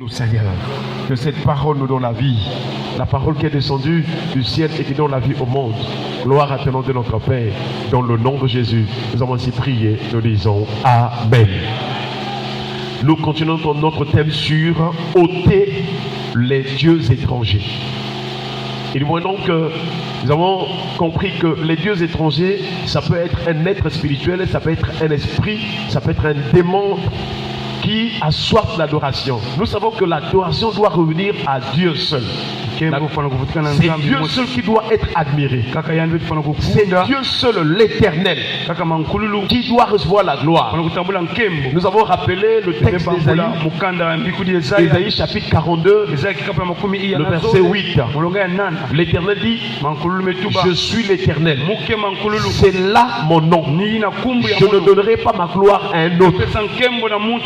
Nous, Seigneur, que cette parole nous donne la vie, la parole qui est descendue du ciel et qui donne la vie au monde. Gloire à ton nom de notre Père, dans le nom de Jésus. Nous avons ainsi prié, nous disons Amen. Nous continuons dans notre thème sur ôter les dieux étrangers. Et nous voyons donc que nous avons compris que les dieux étrangers, ça peut être un être spirituel, ça peut être un esprit, ça peut être un démon qui a soif d'adoration. Nous savons que l'adoration doit revenir à Dieu seul. C'est Dieu seul qui doit être admiré. C'est Dieu seul, l'Éternel, qui doit recevoir la gloire. Nous avons rappelé le texte d'Ésaïe, Ésaïe chapitre 42, le verset 8. L'Éternel dit, je suis l'Éternel. C'est là mon nom. Je ne donnerai pas ma gloire à un autre,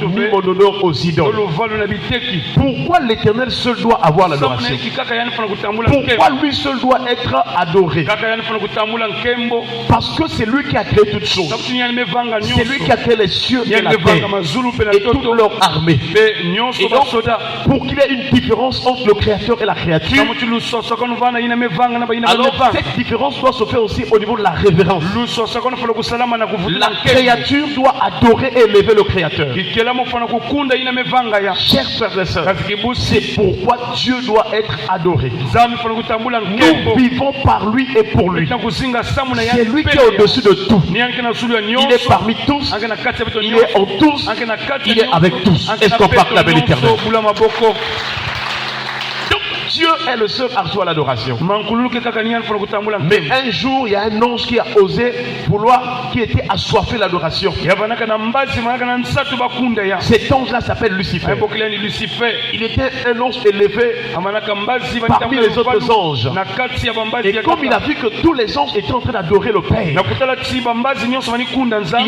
ni mon honneur aux idoles. Pourquoi l'Éternel seul doit avoir l'adoration? Pourquoi lui seul doit être adoré? Parce que c'est lui qui a créé toutes choses. C'est lui qui a créé les cieux et la terre et toute leur armée. Et donc, pour qu'il y ait une différence entre le créateur et la créature, alors cette différence doit se faire aussi au niveau de la révérence. La créature doit adorer et élever le créateur. Chers frères et sœurs, c'est pourquoi Dieu doit être adoré. Nous vivons par lui et pour lui. C'est lui qui est au-dessus de tout. Il est parmi tous, il est en tous, il est avec tous. Est-ce qu'on parle la belle éternelle? Dieu est le seul à recevoir l'adoration. Mais un jour, il y a un ange qui a osé vouloir, qui était assoiffé l'adoration. Cet ange-là s'appelle Lucifer. Il était un ange élevé parmi les autres anges. Et comme il a vu que tous les anges étaient en train d'adorer le Père, il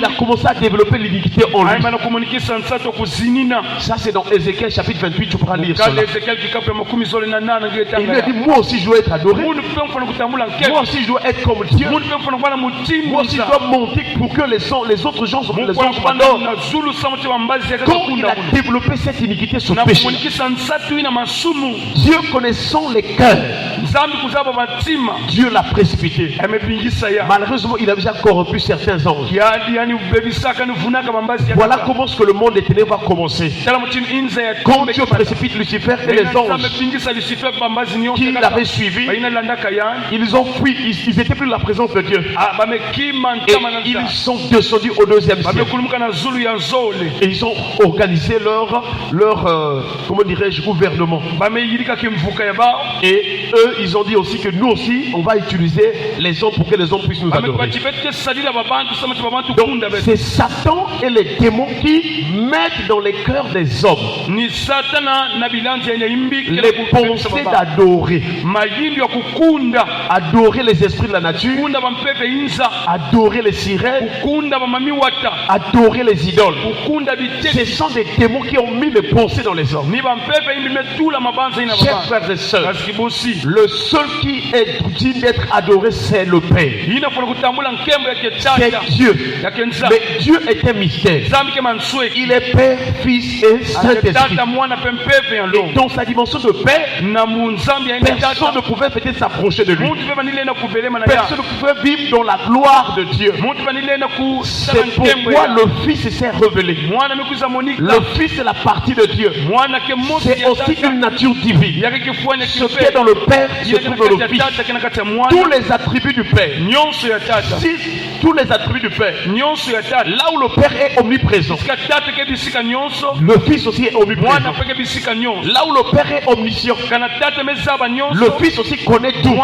a commencé à développer l'iniquité en lui. Ça, c'est dans Ézéchiel chapitre 28, tu pourras lire cela. Il lui a dit, moi aussi je dois être adoré. Moi aussi je dois être comme Dieu. Moi aussi je dois monter pour que les autres gens m'adorent. Quand il a développé cette iniquité, ce péché, Dieu connaissant les cœurs, Dieu l'a précipité. Malheureusement, il a déjà corrompu certains anges. Voilà comment ce que le monde des ténèbres va commencer. Quand Dieu précipite Lucifer et les anges qui l'avaient suivi, ils ont fui, ils étaient plus dans la présence de Dieu. Et ils sont descendus au deuxième ciel. Et ils ont organisé leur comment dirais-je, gouvernement. Et eux, ils ont dit aussi que nous aussi, on va utiliser les hommes pour que les hommes puissent nous adorer. Donc, c'est Satan et les démons qui mettent dans les cœurs des hommes les pensées d'adorer. Adorer les esprits de la nature, adorer les sirènes, adorer les idoles. Ce sont des démons qui ont mis les pensées dans les hommes. Chers frères et sœurs, le seul qui est digne d'être adoré, c'est le Père. C'est Dieu. Mais Dieu est un mystère. Il est Père, Fils et Saint-Esprit. Et dans sa dimension de Père, personne ne pouvait peut-être s'approcher de lui. Personne ne pouvait vivre dans la gloire de Dieu. C'est pourquoi le Fils s'est révélé. Le Fils est la partie de Dieu. C'est aussi une nature divine. Ce qui est dans le Père se trouve dans le Fils. Tous les attributs du Père. Si tous les attributs du Père, là où le Père est omniprésent, le Fils aussi est omniprésent. Là où le Père est omniscient, le Fils aussi connaît tout.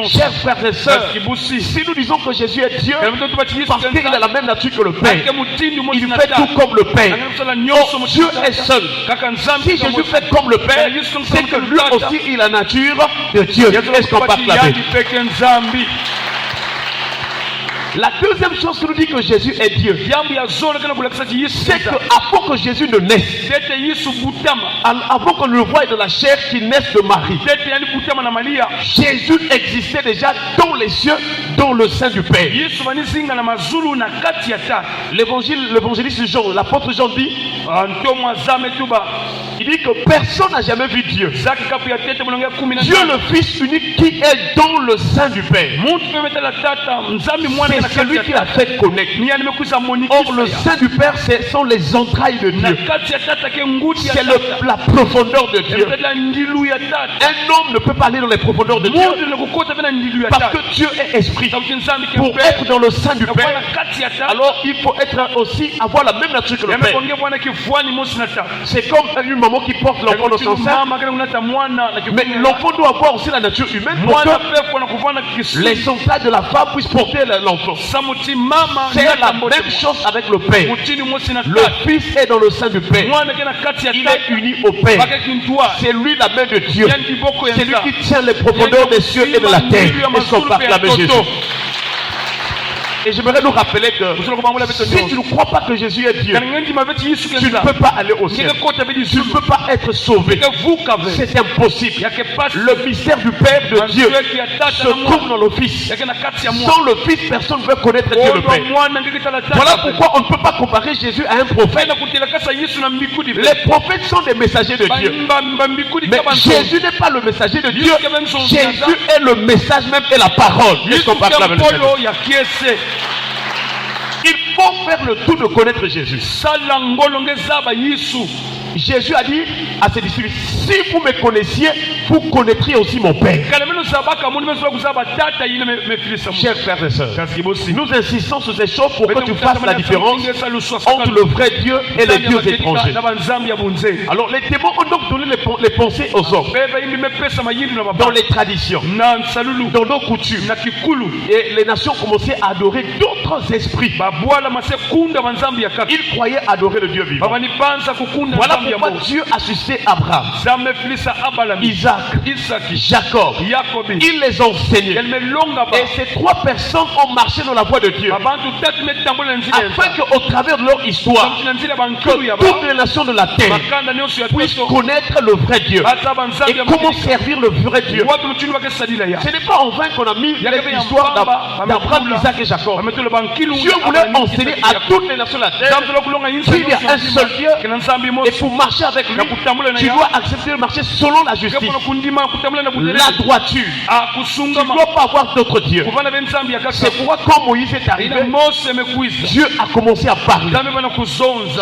Chers frères et sœurs, si nous disons que Jésus est Dieu, parce qu'il a la même nature que le Père, il fait tout comme le Père. Oh, Dieu est seul. Si Jésus fait comme le Père, c'est que lui aussi il a la nature de Dieu. Est-ce qu'on parle la paix? La deuxième chose qui nous dit que Jésus est Dieu, c'est qu'avant que Jésus ne naisse, avant qu'on ne le voie de la chair qui naisse de Marie, Jésus existait déjà dans les cieux, dans le sein du Père. L'évangéliste Jean, l'apôtre Jean dit, il dit que personne n'a jamais vu Dieu. Dieu le Fils unique qui est dans le sein du Père. C'est celui qui l'a fait connaître. Or le sein du Père, ce sont les entrailles de Dieu. C'est la profondeur de Dieu. Un homme ne peut pas aller dans les profondeurs de Dieu parce que Dieu est esprit. Pour être dans le sein du Père, alors il faut être aussi avoir la même nature que le Père. C'est comme une maman qui porte l'enfant dans son sein, mais l'enfant doit avoir aussi la nature humaine pour que les entrailles de la femme puissent porter l'enfant. C'est la même chose avec le Père. Le Fils est dans le sein du Père. Il est uni au Père. C'est lui la main de Dieu. C'est lui qui tient les profondeurs des cieux et de la terre. Et son proclame Jésus. Et j'aimerais nous rappeler que si tu ne crois pas que Jésus est Dieu, tu ne peux pas aller au ciel. Tu ne peux pas être sauvé. C'est impossible. Le mystère du Père de Dieu se trouve dans le Fils. Sans le Fils, personne ne peut connaître Dieu le Père. Voilà pourquoi on ne peut pas comparer Jésus à un prophète. Les prophètes sont des messagers de Dieu. Mais Jésus n'est pas le messager de Dieu. Jésus est le message même et la parole. Est-ce qu'on parle avec le Il faut faire le tout de connaître Jésus. Jésus a dit à ses disciples, si vous me connaissiez, vous connaîtriez aussi mon Père. Chers frères et sœurs, nous insistons sur ces choses pour que tu fasses la différence entre le vrai Dieu et les dieux étrangers. Alors les démons ont donc donné les pensées aux hommes, dans les traditions, dans nos coutumes, et les nations commençaient à adorer d'autres esprits. Ils croyaient adorer le Dieu vivant. Voilà pourquoi Dieu a suscité Abraham, Isaac, Jacob. Il les a enseignés. Et ces trois personnes ont marché dans la voie de Dieu, afin qu'au travers de leur histoire, que toutes les nations de la terre puissent connaître le vrai Dieu et comment servir le vrai Dieu. Ce n'est pas en vain qu'on a mis l'histoire d'Abraham, Isaac et Jacob. Dieu voulait enseigner à toutes les nations de la terre qu'il y a un seul Dieu, et pour marcher avec lui, tu dois accepter de marcher selon la justice, la droiture. Tu ne dois pas avoir d'autre Dieu. C'est pourquoi quand Moïse est arrivé, Dieu a commencé à parler.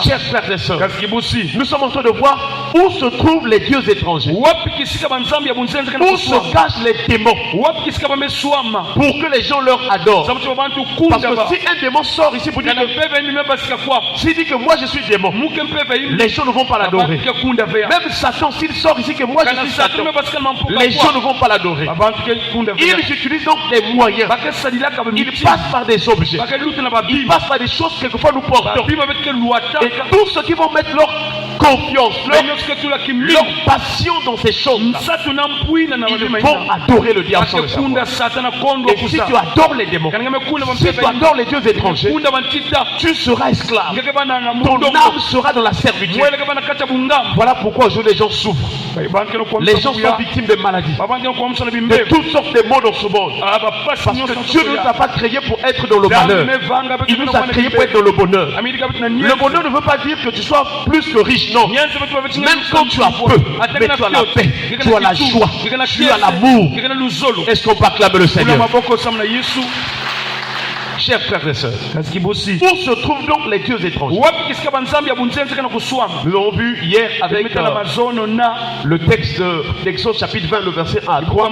Chers frères et sœurs, nous sommes en train de voir où se trouvent les dieux étrangers, où se cachent les démons, pour que les gens leur adorent. Parce que si un démon sort ici pour dire que, s'il dit que moi je suis démon, les gens ne vont pas l'adorer. Même Satan, s'il sort ici que moi je suis Satan, les gens ne vont pas l'adorer. Ils utilisent donc des moyens. Ils passent par des objets. Ils passent par des choses que quelquefois nous portons. Et tous ceux qui vont mettre leur confiance, leur passion dans ces choses, ils vont adorer le diable sans le savoir. Et si tu adores les démons, si tu adores les dieux étrangers, tu seras esclave. Ton âme sera dans la servitude. Voilà pourquoi aujourd'hui les gens souffrent. Les gens sont victimes de maladies, de toutes sortes de maux dans ce monde. Parce que Dieu ne nous a pas créés pour être dans le malheur. Il nous a créés pour être dans le bonheur. Le bonheur ne veut pas dire que tu sois plus que riche, non. Même quand tu as peu, mais tu as la paix, tu as la joie, tu as l'amour. Est-ce qu'on peut acclamer le Seigneur? Chers frères et sœurs, où se trouvent donc les dieux étrangers? Nous avons vu hier avec le texte d'Exode chapitre 20, le verset 1 à 3,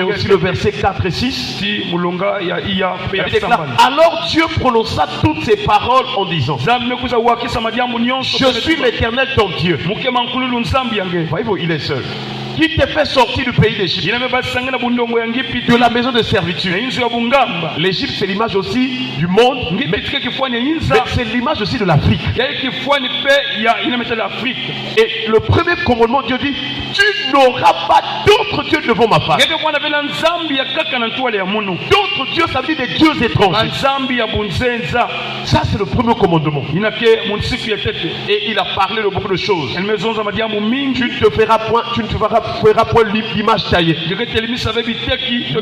et aussi le verset 4 et 6. Alors Dieu prononça toutes ces paroles en disant, je suis l'Éternel ton Dieu. Voyez-vous, il est seul. qui te fait sortir du pays d'Égypte, de la maison de servitude. L'Égypte, c'est l'image aussi du monde, mais c'est l'image aussi de l'Afrique. Et le premier commandement, Dieu dit, tu n'auras pas d'autres dieux devant ma face. D'autres dieux, ça veut dire des dieux étrangers. Ça, c'est le premier commandement. Et il a parlé de beaucoup de choses. Tu ne feras point l'image taillée,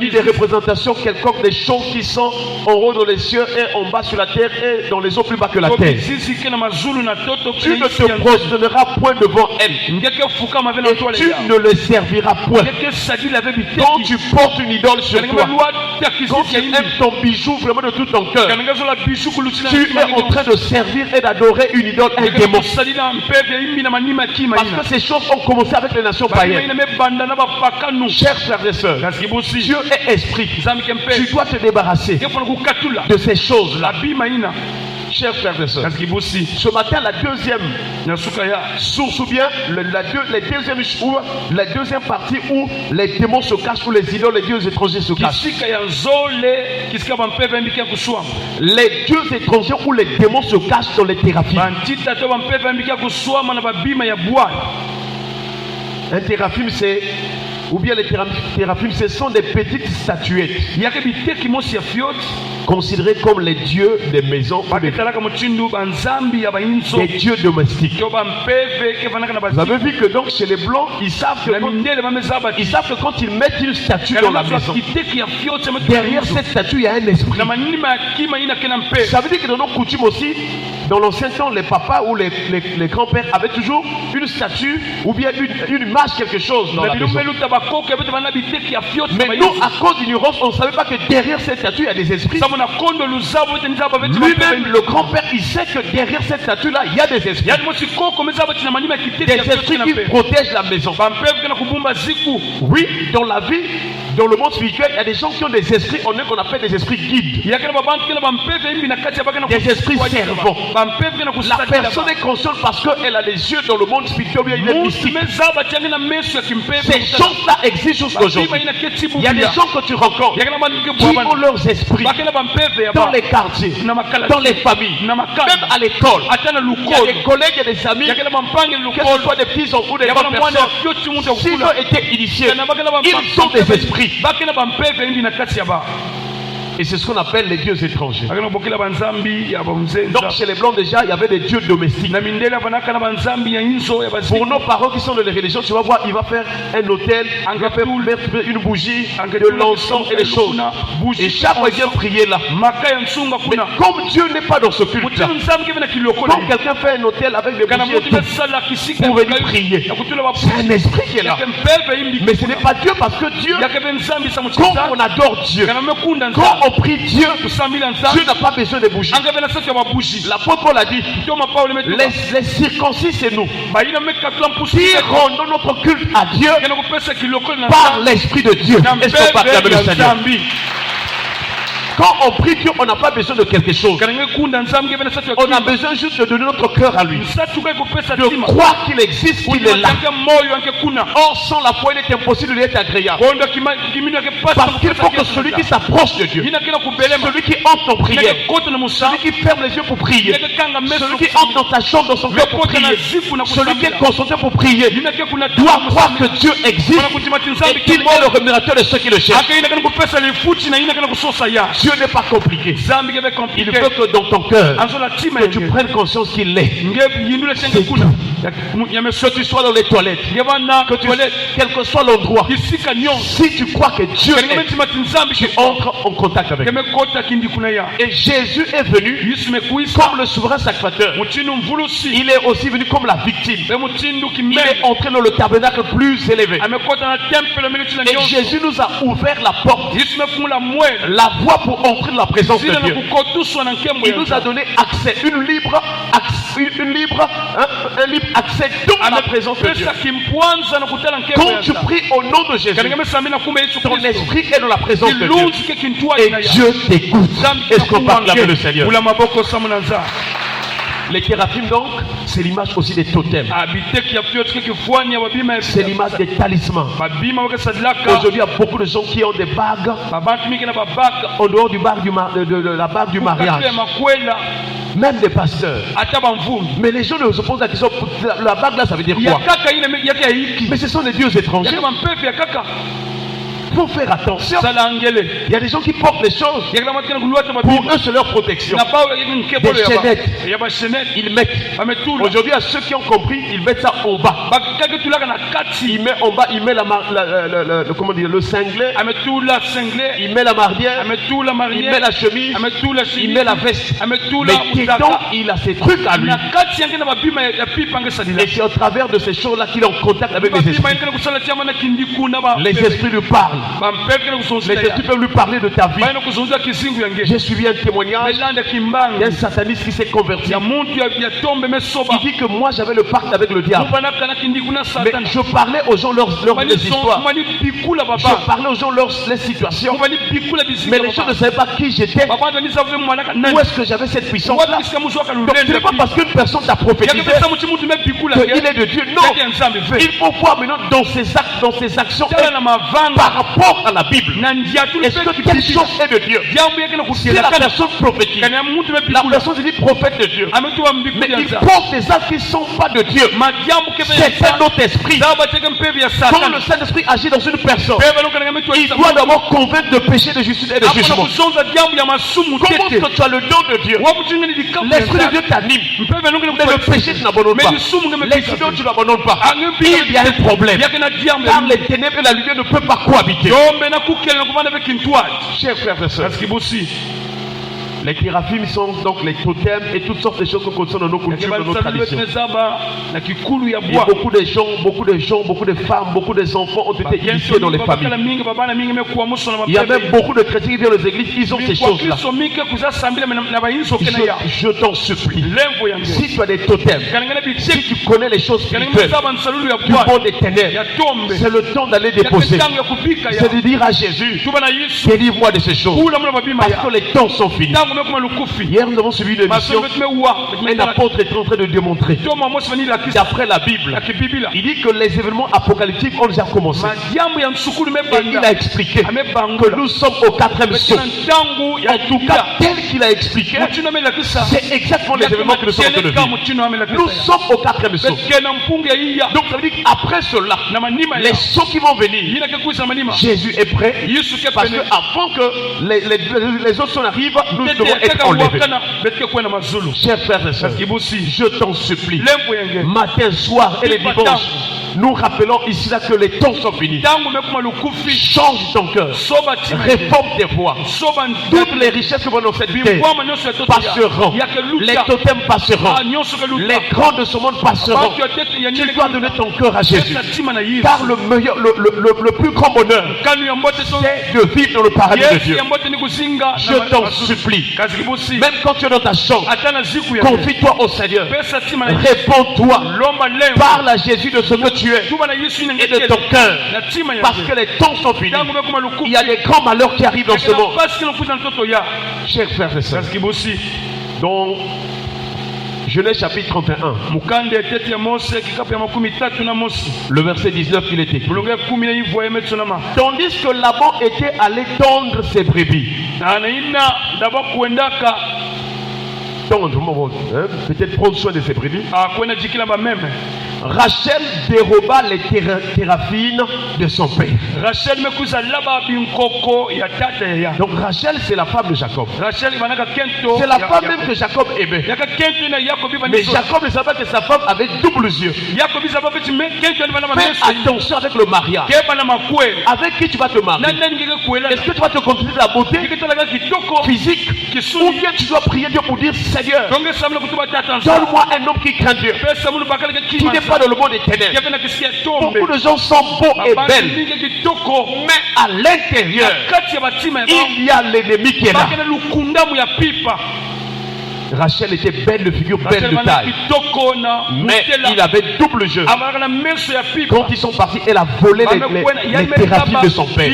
ni des représentations quelconques des choses qui sont en haut dans les cieux et en bas sur la terre et dans les eaux plus bas que la terre. Tu ne te prosterneras point devant elle, et tu ne les serviras point. Quand tu portes une idole sur toi, quand tu aimes ton bijou vraiment de tout ton cœur, tu es en train de servir et d'adorer une idole, un démon. Parce que ces choses ont commencé avec les nations païennes. Chers frères et sœurs, Dieu est esprit. Tu dois te débarrasser de ces choses-là. Chers frères et sœurs, ce matin, la deuxième source, ou bien la deuxième partie où les démons se cachent, où les idoles, les dieux étrangers se cachent. Les dieux étrangers où les démons se cachent dans les théraphies. Un téraphime, c'est, ou bien les théraphimes, ce sont des petites statuettes considérées comme les dieux des maisons, des dieux domestiques. Vous avez vu que donc chez les blancs, ils savent que quand ils mettent une statue dans la maison, derrière cette statue il y a un esprit. Ça veut dire que dans nos coutumes aussi, dans l'ancien temps, les papas ou les grands-pères avaient toujours une statue ou bien une image, quelque chose dans la maison. Mais nous, à cause d'ignorance, on ne savait pas que derrière cette statue il y a des esprits. Lui-même, le grand-père, il sait que derrière cette statue-là, il y a des esprits. Des esprits qui protègent la maison. Oui, dans la vie, dans le monde spirituel, il y a des gens qui ont des esprits, on est qu'on appelle des esprits guides. Des esprits servants. La personne est consciente parce qu'elle a les yeux dans le monde spirituel, il est mystique. Ces gens-là existent jusqu'aujourd'hui. Il y a des gens que tu rencontres qui ont leurs esprits dans les quartiers, dans les familles, même à l'école. Il y a des collègues et des amis, que ce soit des petits enfants ou des grandes personnes, s'ils ont été initiés, ils sont des esprits. Et c'est ce qu'on appelle les dieux étrangers. Donc chez les blancs déjà, il y avait des dieux domestiques. Pour nos parents qui sont dans les religions, tu vas voir, il va faire un autel, il va faire mettre une bougie, de l'encens et des choses. Et chaque fois il vient prier là. Mais comme Dieu n'est pas dans ce culte-là, quand quelqu'un fait un autel avec des bougies et tout, pour venir prier, c'est un esprit qui est là. Mais ce n'est pas Dieu, parce que Dieu, quand on adore Dieu, quand on prie Dieu, Dieu n'a pas besoin de bougies. L'apôtre Paul a dit, les circoncis c'est nous qui rendons notre culte à Dieu par l'Esprit de Dieu. Est-ce qu'on parle avec le Seigneur? Quand on prie Dieu, on n'a pas besoin de quelque chose. On a besoin juste de donner notre cœur à lui, de croire qu'il existe, qu'il est là. Or, sans la foi, il est impossible de lui être agréable. Parce qu'il faut que celui qui s'approche de Dieu, celui qui entre en prière, celui qui ferme les yeux pour prier, celui qui entre dans ta chambre, dans son cœur pour prier, celui qui est concentré pour prier, doit croire que Dieu existe et qu'il est le rémunérateur de ceux qui le cherchent. Dieu n'est pas compliqué. Il veut que dans ton cœur, que tu prennes conscience qu'il est. Que tu sois dans les toilettes, quel que soit l'endroit, si tu crois que Dieu est, tu entres en contact avec lui. Et Jésus est venu comme le souverain sacrificateur. Il est aussi venu comme la victime. Il est entré dans le tabernacle plus élevé. Et Jésus nous a ouvert la porte, la voie pour entrer dans la présence de Dieu. Il nous a donné accès, un libre accès dans la présence de Dieu. Quand tu pries au nom de Jésus, ton esprit est dans la présence de Dieu et Dieu t'écoute. Est-ce qu'on parle avec le Seigneur? Les téraphim donc, c'est l'image aussi des totems. C'est l'image des talismans. Aujourd'hui, il y a beaucoup de gens qui ont des bagues en dehors du bague de la bague du mariage. Même des pasteurs. Mais les gens ne se posent la question, la bague là, ça veut dire quoi? Mais ce sont des dieux étrangers. Il faut faire attention. Il y a des gens qui portent les choses. Pour eux, c'est leur protection. Des chaînettes, ils mettent. Aujourd'hui, à ceux qui ont compris, ils mettent ça en bas. Il met en bas, il met comment dire, le cinglet. Il met la mardière. Il met la chemise. Il met la veste. Mais dedans, il a ses trucs à lui. Et c'est au travers de ces choses-là qu'il est en contact avec les esprits. Les esprits lui parlent. Les esprits peuvent lui parler de ta vie. J'ai suivi un témoignage d'un sataniste qui s'est converti. Il dit que moi j'avais le pacte avec le diable. Mais je parlais aux gens leurs histoires. Je parlais aux gens leurs situations. Mais les gens ne savaient pas qui j'étais. Où est-ce que j'avais cette puissance-là? Donc ce n'est pas parce qu'une personne t'a prophétisé qu'il est de Dieu. Non. Il faut voir maintenant dans ses actes, dans ses actions, par rapport à la Bible. Est-ce que quelque chose est de Dieu? C'est la personne prophétique. La personne se dit prophète de Dieu. Mais il porte des actes qui ne sont pas de Dieu. C'est un autre esprit. Quand le Saint-Esprit agit dans une personne, il doit d'abord convaincre de péché, de justice et de jugement. Comment est-ce que tu as le don de Dieu? L'Esprit de Dieu t'anime. Mais le péché, tu n'abandonnes pas. Les idées, tu n'abandonnes pas. Il y a un problème. Car les ténèbres et la lumière ne peuvent pas cohabiter. Chers frères et sœurs, les téraphim sont donc les totems et toutes sortes de choses que concernent nos cultures, nos traditions. Et beaucoup de gens, beaucoup de femmes, beaucoup d'enfants ont été initiés dans les familles. Il y a même beaucoup de chrétiens qui viennent aux églises, ils ont ces choses-là. Je t'en supplie, si tu as des totems, si tu connais les choses spirituelles du monde des ténèbres, c'est le temps d'aller déposer. C'est de dire à Jésus, délivre-moi de ces choses, parce que les temps sont finis. Hier, nous avons suivi une émission. Un apôtre est en train de démontrer, d'après la Bible, il dit que les événements apocalyptiques ont déjà commencé. Et il a expliqué que nous sommes au 4e saut. En tout cas, tel qu'il a expliqué, c'est exactement les événements que nous sommes en train de vivre. Nous sommes au 4e saut. Donc ça veut dire qu'après cela, les sauts qui vont venir, Jésus est prêt. Parce qu'avant que les autres arrivent, nous devons être enlevés. Chers frères et sœurs, je t'en supplie, matin, soir et les dimanches, nous rappelons ici là que les temps sont finis. Change ton cœur, réforme tes voies. Toutes les richesses que vont dans cette terre passeront. Les totems passeront. Les grands de ce monde passeront. Tu dois donner ton cœur à Jésus. Car le plus grand bonheur, c'est de vivre dans le paradis de Dieu. Je t'en supplie. Même quand tu es dans ta chambre, confie-toi au Seigneur. Réponds-toi. Parle à Jésus de ce que tu es et de ton cœur. Parce que les temps sont finis. Il y a des grands malheurs qui arrivent dans ce monde. Chers frères et sœurs, donc Genèse chapitre 31. Le verset 19, il est écrit. Tandis que Laban était allé tondre ses brebis. Tendre, peut-être prendre soin de ses brebis. Rachel déroba les téraphines de son père. Donc Rachel, c'est la femme de Jacob. C'est la femme même que Jacob aimait. Mais Jacob ne savait pas que sa femme avait double yeux. Fais attention avec le mariage. Avec qui tu vas te marier? Est-ce que tu vas te contenter de la beauté physique, ou bien tu dois prier Dieu pour dire Seigneur, donne-moi un homme qui craint Dieu, qui n'est pas dans le monde des ténèbres. Beaucoup de gens sont beaux et belles, mais à l'intérieur, il y a l'ennemi qui est là. Rachel était belle de figure, belle de taille, mais il avait double jeu. Quand ils sont partis, elle a volé les téraphines de son père.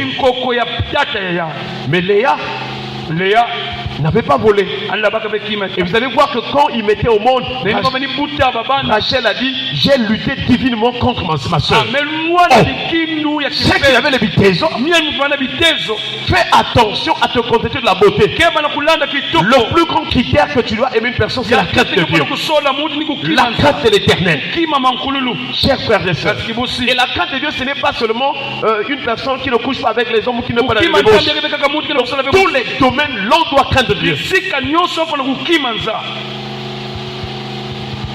Mais Léa, n'avait pas volé. Et vous allez voir que quand il mettait au monde, Rachel a dit, j'ai lutté divinement contre ma soeur. C'est qu'il avait les bitezo. Fais attention à te contenter de la beauté. Le plus grand critère que tu dois aimer une personne, c'est la crainte de Dieu. La crainte de l'éternel. Chers frères et sœurs. Et la crainte de Dieu, ce n'est pas seulement une personne qui ne couche pas avec les hommes ou qui ne peut pas dans les débauches. Dans tous les domaines, l'on doit craindre Dieu.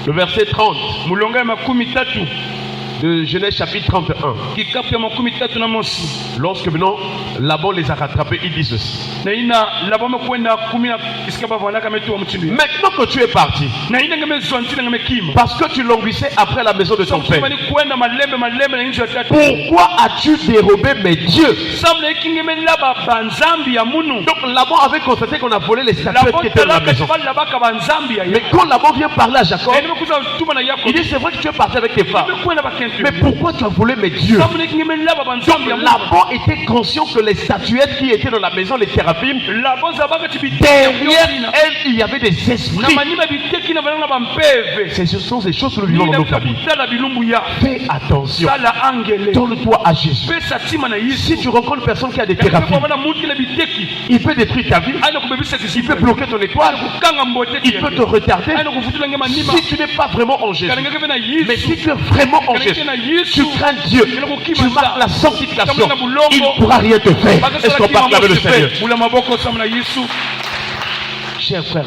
Le verset 30 de Genèse chapitre 31. Lorsque maintenant Laban les a rattrapés, ils disent ceci. Maintenant que tu es parti, parce que tu languissais après la maison de ton père, pourquoi as-tu dérobé mes dieux? Donc Laban avait constaté qu'on a volé les statuettes qui étaient dans la maison. Mais quand Laban vient parler à Jacob, il dit, c'est vrai que tu es parti avec tes femmes, mais pourquoi tu as volé mes dieux? Donc Laban était conscient que les statuettes qui étaient dans la maison, les téraphim, derrière elles, il y avait des esprits. Ce sont ces choses que nous vivons dans nos familles. Fais attention. Donne-toi à Jésus. Si tu rencontres une personne qui a des téraphim, il peut détruire ta vie, il peut bloquer ton étoile, il peut te retarder. Si tu n'es pas vraiment en Jésus, mais si tu es vraiment en Jésus, tu crains Dieu, tu marques la sanctification, il ne pourra rien te faire. Est-ce qu'on parle avec le Seigneur? Chers frères.